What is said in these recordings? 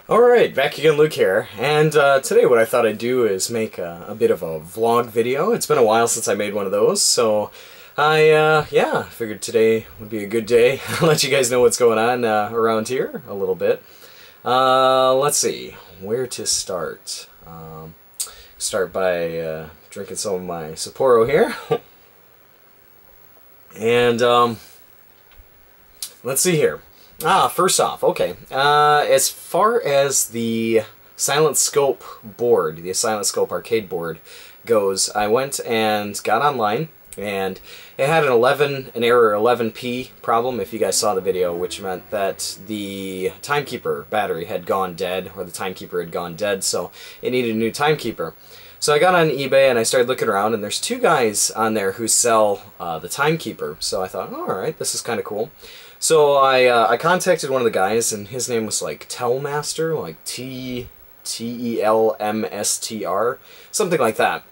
Alright, back again, Luke here, and today what I thought I'd do is make a bit of a vlog video. It's been a while since I made one of those, so I figured today would be a good day. I'll let you guys know what's going on around here a little bit. Let's see, where to start? Start by drinking some of my Sapporo here. And let's see here. First off, okay, as far as the Silent Scope board, the Silent Scope arcade board goes, I went and got online, and it had an error 11P problem, if you guys saw the video, which meant that the timekeeper battery had gone dead, or the timekeeper had gone dead, so it needed a new timekeeper. So I got on eBay and I started looking around, and there's two guys on there who sell the timekeeper, so I thought, oh, alright, this is kind of cool. So I contacted one of the guys, and his name was like Telmaster, like Telmstr, something like that.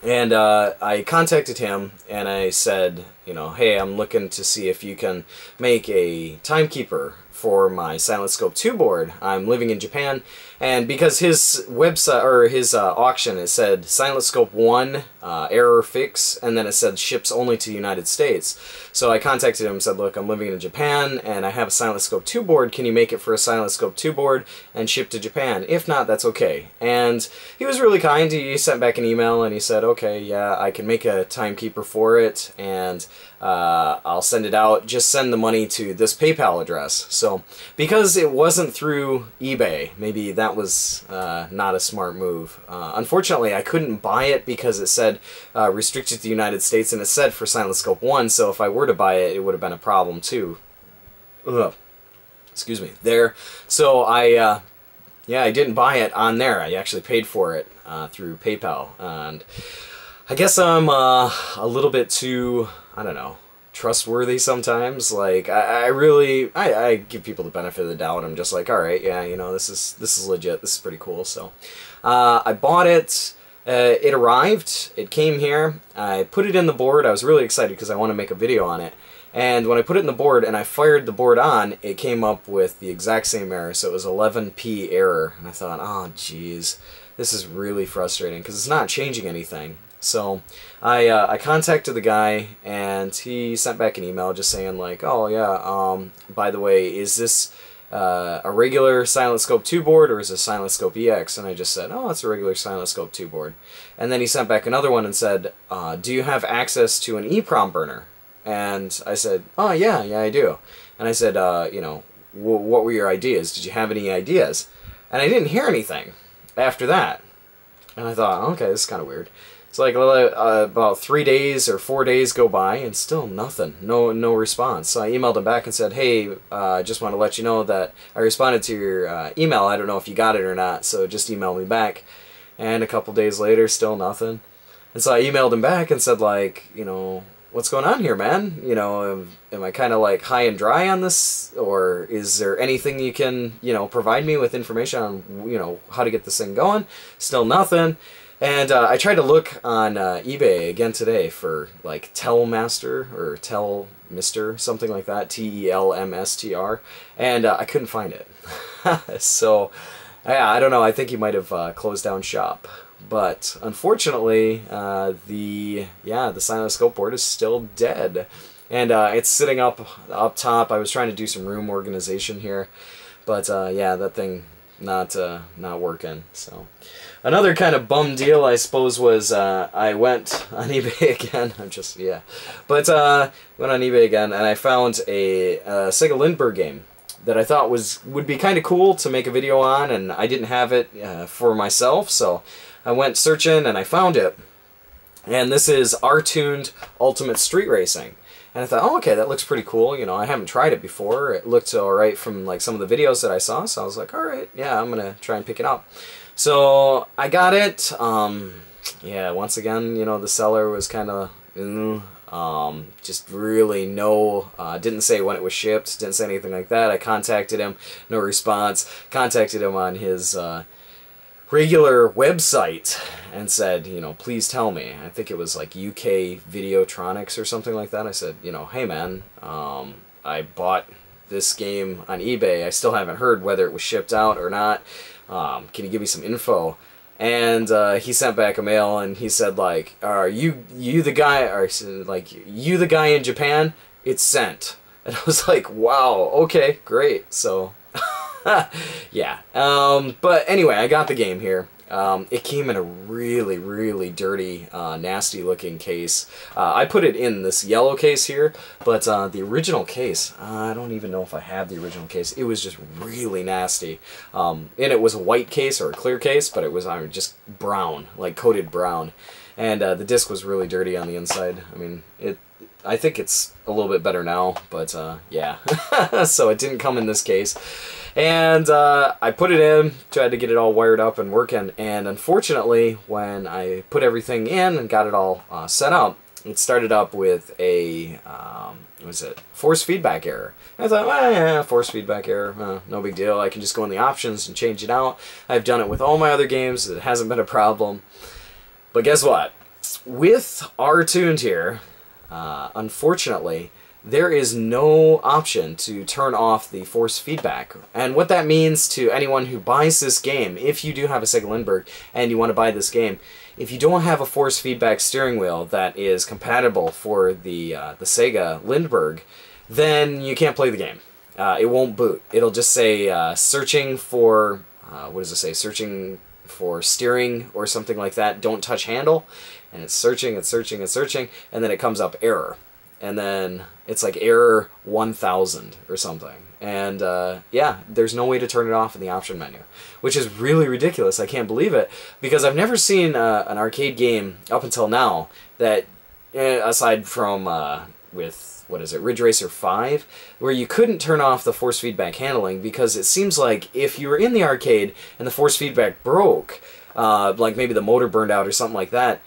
And I contacted him, and I said, you know, hey, I'm looking to see if you can make a timekeeper for my Silent Scope 2 board. I'm living in Japan, and because his website, or his auction, it said Silent Scope 1 error fix, and then it said ships only to the United States. So I contacted him and said, look, I'm living in Japan, and I have a Silent Scope 2 board. Can you make it for a Silent Scope 2 board and ship to Japan? If not, that's okay. And he was really kind. He sent back an email, and he said, okay, yeah, I can make a timekeeper for it, and I'll send it out. Just send the money to this PayPal address. So because it wasn't through eBay, maybe that was not a smart move. Unfortunately, I couldn't buy it because it said restricted to the United States, and it said for Silent Scope 1, so if I were to buy it, it would have been a problem too. Ugh. Excuse me. There. So I didn't buy it on there. I actually paid for it through PayPal, and I guess I'm a little bit too, I don't know, trustworthy sometimes. Like I give people the benefit of the doubt. I'm just like, all right, yeah, you know, this is legit. This is pretty cool. So I bought it. It arrived. It came here. I put it in the board. I was really excited because I want to make a video on it. And when I put it in the board and I fired the board on, it came up with the exact same error. So it was 11P error, and I thought, oh, geez, this is really frustrating because it's not changing anything. So I contacted the guy, and he sent back an email just saying like, oh yeah, by the way, is this a regular Silent Scope 2 board, or is it Silent Scope EX? And I just said, oh, it's a regular Silent Scope 2 board. And then he sent back another one and said, do you have access to an EEPROM burner? And I said, oh yeah, I do. And I said, you know, what were your ideas? Did you have any ideas? And I didn't hear anything after that. And I thought, okay, this is kind of weird. It's like about 3 days or 4 days go by, and still nothing, no response. So I emailed him back and said, hey, I just want to let you know that I responded to your email. I don't know if you got it or not, so just email me back. And a couple days later, still nothing. And so I emailed him back and said, like, you know, what's going on here, man? You know, am I kind of like high and dry on this, or is there anything you can, you know, provide me with information on, you know, how to get this thing going? Still nothing. And I tried to look on eBay again today for like Telmaster or Telmister, something like that, Telmstr, and I couldn't find it. So yeah, I don't know. I think he might have closed down shop. But unfortunately, the Silent Scope board is still dead, and it's sitting up top. I was trying to do some room organization here, but yeah, that thing not working. So another kind of bum deal, I suppose, was I went on eBay again. Went on eBay again, and I found a Sega Lindbergh game that I thought would be kind of cool to make a video on, and I didn't have it for myself, so I went searching and I found it. And this is R-Tuned Ultimate Street Racing. And I thought, oh, okay, that looks pretty cool. You know, I haven't tried it before. It looked alright from like some of the videos that I saw, so I was like, alright, yeah, I'm gonna try and pick it up. So I got it. Yeah, once again, you know, the seller was kind of just really didn't say when it was shipped, didn't say anything like that. I contacted him, no response. Contacted him on his regular website and said, you know, please tell me. I think it was like UK Videotronics or something like that. I said, you know, hey man, I bought this game on eBay. I still haven't heard whether it was shipped out or not. Can you give me some info? And he sent back a mail, and he said, like, are you the guy, or like, you the guy in Japan? It's sent. And I was like, wow, okay, great. So, yeah. But anyway, I got the game here. It came in a really, really dirty, nasty-looking case. I put it in this yellow case here, but the original case, I don't even know if I have the original case. It was just really nasty. And it was a white case or a clear case, but it was just brown, like coated brown. And the disc was really dirty on the inside. I mean, I think it's a little bit better now, but yeah. So it didn't come in this case. And I put it in, tried to get it all wired up and working, and unfortunately, when I put everything in and got it all set up, it started up with a, what was it, force feedback error. And I thought, well, yeah, force feedback error, no big deal, I can just go in the options and change it out. I've done it with all my other games, it hasn't been a problem. But guess what? With R-Tuned here, unfortunately, there is no option to turn off the force feedback. And what that means to anyone who buys this game, if you do have a Sega Lindbergh and you want to buy this game, if you don't have a force feedback steering wheel that is compatible for the Sega Lindbergh, then you can't play the game. It won't boot. It'll just say searching for, what does it say, searching for steering or something like that, don't touch handle, and it's searching, it's searching, it's searching, and then it comes up error. And then it's like error 1000 or something. And yeah, there's no way to turn it off in the option menu, which is really ridiculous. I can't believe it, because I've never seen an arcade game up until now that, aside from with, what is it, Ridge Racer 5, where you couldn't turn off the force feedback handling, because it seems like if you were in the arcade and the force feedback broke, like maybe the motor burned out or something like that,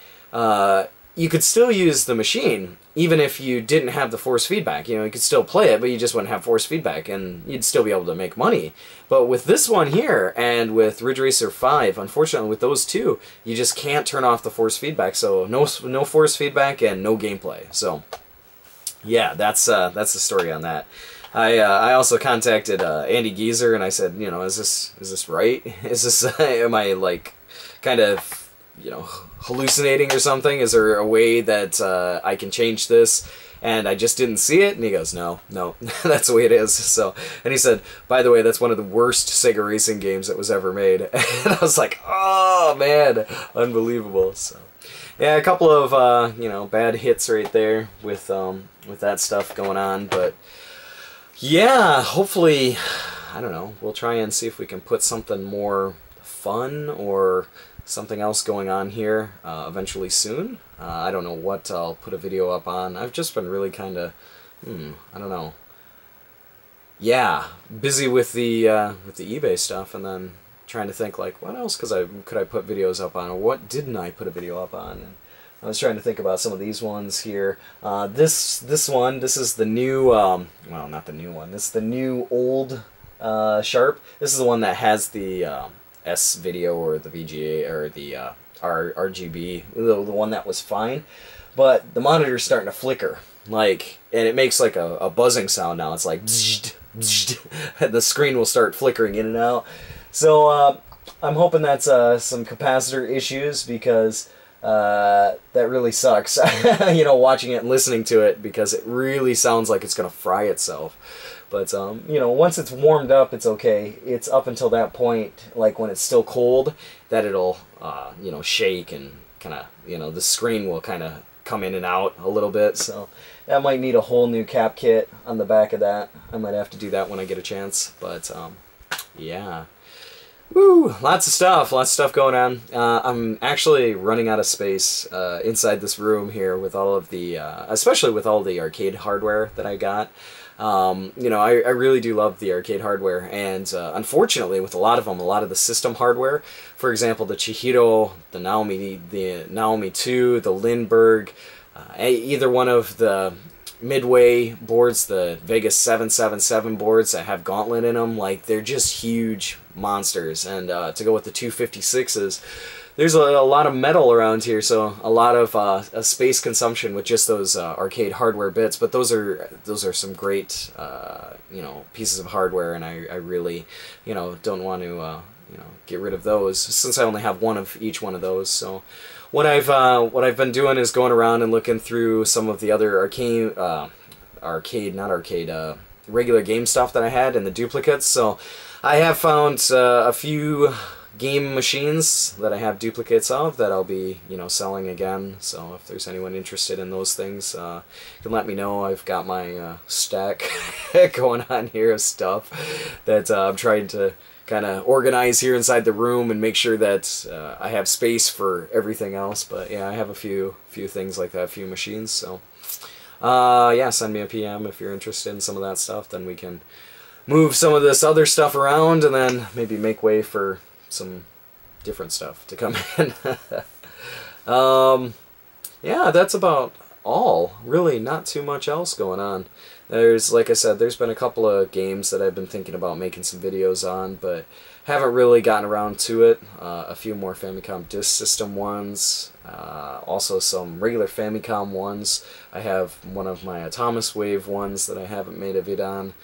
you could still use the machine, even if you didn't have the force feedback. You know, you could still play it, but you just wouldn't have force feedback, and you'd still be able to make money. But with this one here, and with Ridge Racer 5, unfortunately with those two, you just can't turn off the force feedback, so no force feedback and no gameplay. So, yeah, that's the story on that. I also contacted Andy Geezer, and I said, you know, is this right? Is this, am I, like, kind of, you know, hallucinating or something? Is there a way that I can change this? And I just didn't see it. And he goes, no, that's the way it is. So, and he said, by the way, that's one of the worst Sega racing games that was ever made. And I was like, oh man, unbelievable. So, yeah, a couple of you know, bad hits right there with that stuff going on. But yeah, hopefully, I don't know, we'll try and see if we can put something more fun or something else going on here eventually soon. I don't know what I'll put a video up on. I've just been really kind of, I don't know. Yeah, busy with the eBay stuff, and then trying to think, like, what else could I put videos up on, or what didn't I put a video up on? And I was trying to think about some of these ones here. This is the new, well, not the new one. This is the new old Sharp. This is the one that has the S video or the VGA or the RGB, the one that was fine, but the monitor's starting to flicker, like, and it makes like a buzzing sound now. It's like bzzzt, bzzzt. The screen will start flickering in and out. So I'm hoping that's some capacitor issues, because that really sucks. You know, watching it and listening to it, because it really sounds like it's gonna fry itself. But, you know, once it's warmed up, it's okay. It's up until that point, like when it's still cold, that it'll, you know, shake and kind of, you know, the screen will kind of come in and out a little bit. So that might need a whole new cap kit on the back of that. I might have to do that when I get a chance. But, yeah. Woo! Lots of stuff going on. I'm actually running out of space inside this room here with all of the, especially with all the arcade hardware that I got. You know, I really do love the arcade hardware, and unfortunately with a lot of them, a lot of the system hardware, for example, the Chihiro, the Naomi 2, the Lindbergh, either one of the midway boards, the Vegas 777 boards that have gauntlet in them. Like, they're just huge monsters. And to go with the 256s, there's a lot of metal around here, so a lot of space consumption with just those arcade hardware bits. But those are some great you know, pieces of hardware, and I really, you know, don't want to you know, get rid of those, since I only have one of each one of those. So what I've been doing is going around and looking through some of the other regular game stuff that I had and the duplicates. So I have found a few game machines that I have duplicates of that I'll be, you know, selling again. So if there's anyone interested in those things, you can let me know. I've got my stack going on here of stuff that I'm trying to kind of organize here inside the room and make sure that I have space for everything else. But yeah, I have a few things like that, a few machines. So yeah, send me a PM if you're interested in some of that stuff. Then we can move some of this other stuff around and then maybe make way for some different stuff to come in. Yeah, that's about all. Really, not too much else going on. There's, like I said, there's been a couple of games that I've been thinking about making some videos on, but haven't really gotten around to it. A few more Famicom Disk System ones, also some regular Famicom ones. I have one of my Atomus Wave ones that I haven't made a vid on.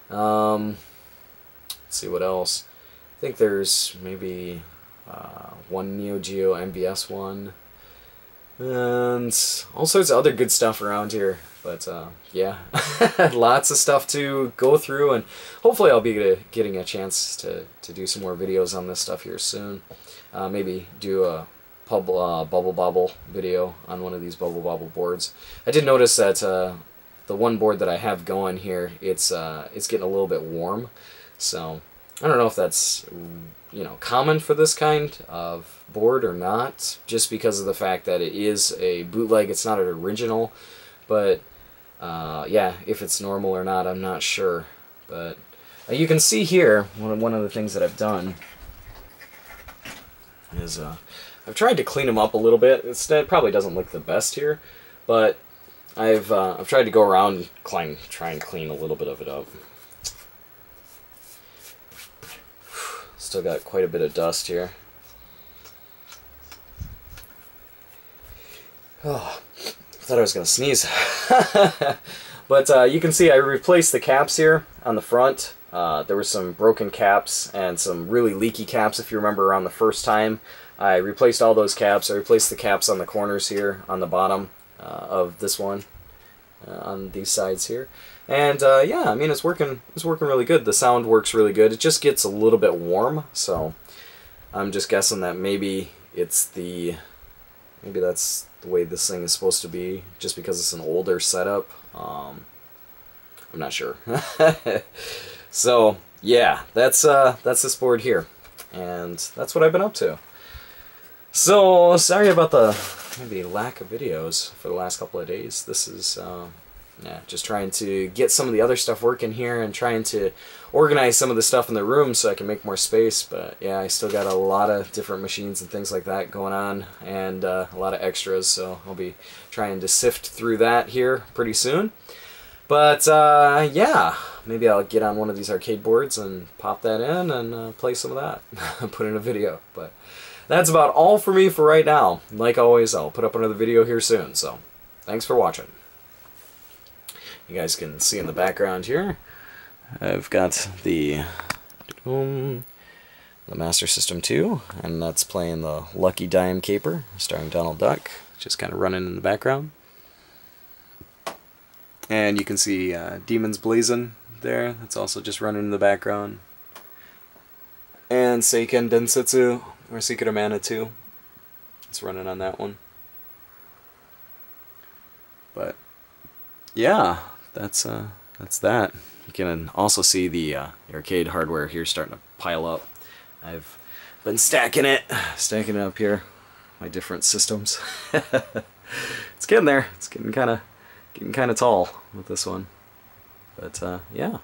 Let's see what else. I think there's maybe one Neo Geo MVS one, and all sorts of other good stuff around here. But yeah, lots of stuff to go through, and hopefully I'll be getting a chance to do some more videos on this stuff here soon. Maybe do a Bubble Bobble video on one of these Bubble Bobble boards. I did notice that the one board that I have going here, it's getting a little bit warm, so I don't know if that's, you know, common for this kind of board or not, just because of the fact that it is a bootleg, it's not an original. But yeah, if it's normal or not, I'm not sure. But you can see here, one of the things that I've done is I've tried to clean them up a little bit. It probably doesn't look the best here, but I've tried to go around and try and clean a little bit of it up. Still got quite a bit of dust here. Oh, I thought I was going to sneeze. But you can see I replaced the caps here on the front. There were some broken caps and some really leaky caps, if you remember, around the first time. I replaced all those caps. I replaced the caps on the corners here, on the bottom of this one, on these sides here. And yeah, I mean, it's working really good. The sound works really good. It just gets a little bit warm, so I'm just guessing that maybe that's the way this thing is supposed to be, just because it's an older setup. I'm not sure. So yeah, that's this board here, and that's what I've been up to. So sorry about the maybe lack of videos for the last couple of days. This is yeah, just trying to get some of the other stuff working here and trying to organize some of the stuff in the room so I can make more space. But yeah, I still got a lot of different machines and things like that going on, and a lot of extras, so I'll be trying to sift through that here pretty soon. But yeah, maybe I'll get on one of these arcade boards and pop that in and play some of that, put in a video. But that's about all for me for right now. Like always, I'll put up another video here soon, so thanks for watching. You guys can see in the background here, I've got the Master System 2, and that's playing the Lucky Dime Caper, starring Donald Duck, just kind of running in the background. And you can see Demons Blazing there, that's also just running in the background. And Seiken Densetsu, or Secret of Mana 2, it's running on that one. But yeah, that's that. You can also see the arcade hardware here starting to pile up. I've been stacking it up here, my different systems. It's getting there. It's getting kind of tall with this one. But yeah.